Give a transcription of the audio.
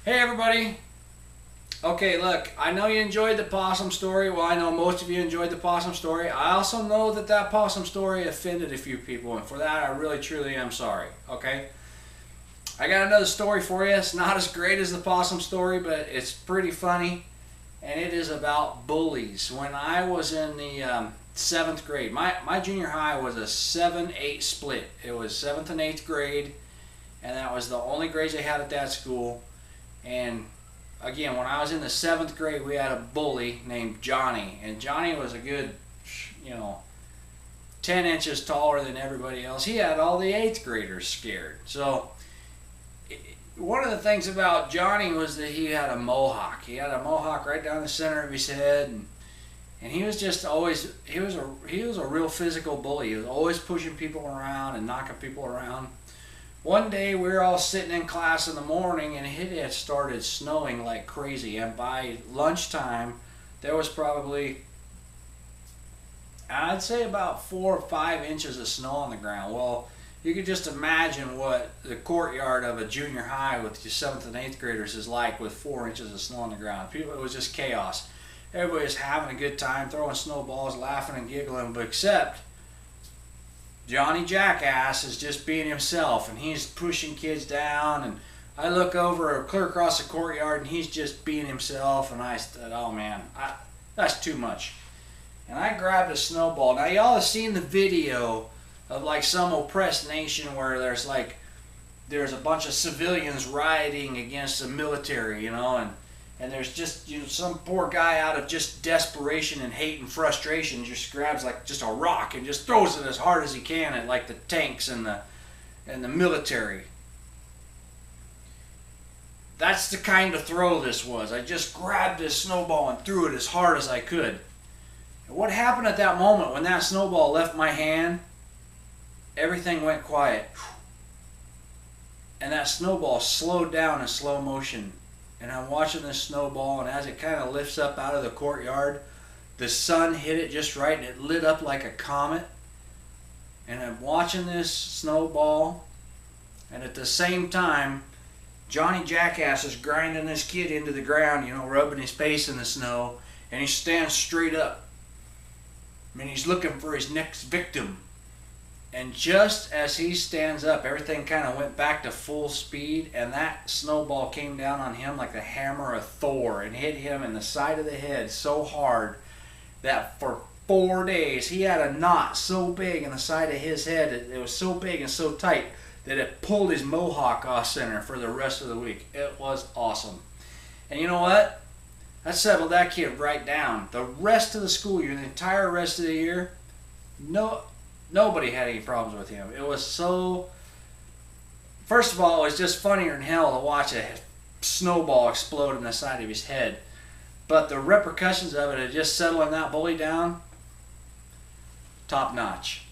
Hey everybody. Okay, look, I know you enjoyed the possum story. Well, I know most of you enjoyed the possum story. I also know that that possum story offended a few people, and for that I really truly am sorry. Okay? I got another story for you. It's not as great as the possum story, but it's pretty funny, and it is about bullies. When I was in the 7th grade, my junior high was a 7-8 split. It was 7th and 8th grade, and that was the only grades they had at that school. And again, when I was in the 7th grade, we had a bully named Johnny, and Johnny was a good, you know, 10 inches taller than everybody else. He had all the 8th graders scared. So one of the things about Johnny was that he had a mohawk. He had a mohawk right down the center of his head, and he was just always, he was a real physical bully. He was always pushing people around and knocking people around. One day we were all sitting in class in the morning, and it had started snowing like crazy, and by lunchtime there was probably, I'd say, about 4 or 5 inches of snow on the ground. Well, you could just imagine what the courtyard of a junior high with your 7th and 8th graders is like with 4 inches of snow on the ground. People, it was just chaos. Everybody was having a good time, throwing snowballs, laughing and giggling, but except Johnny Jackass is just being himself, and he's pushing kids down, and I look over clear across the courtyard, and he's just being himself, and I said, oh man, that's too much. And I grabbed a snowball. Now y'all have seen the video of like some oppressed nation where there's a bunch of civilians rioting against the military, you know, and there's just, you know, some poor guy out of just desperation and hate and frustration just grabs like just a rock and just throws it as hard as he can at like the tanks and the military. That's the kind of throw this was. I just grabbed this snowball and threw it as hard as I could. And what happened at that moment when that snowball left my hand? Everything went quiet. And that snowball slowed down in slow motion. And I'm watching this snowball, and as it kind of lifts up out of the courtyard, the sun hit it just right, and it lit up like a comet. And I'm watching this snowball, and at the same time, Johnny Jackass is grinding this kid into the ground, you know, rubbing his face in the snow, and he stands straight up. I mean, he's looking for his next victim. And just as he stands up, everything kind of went back to full speed, and that snowball came down on him like the hammer of Thor and hit him in the side of the head so hard that for 4 days he had a knot so big in the side of his head. It was so big and so tight that it pulled his mohawk off center for the rest of the week. It was awesome. And you know what? That settled that kid right down. The rest of the school year, the entire rest of the year, nobody had any problems with him. It was so... First of all, it was just funnier than hell to watch a snowball explode in the side of his head. But the repercussions of it, of just settling that bully down, top notch.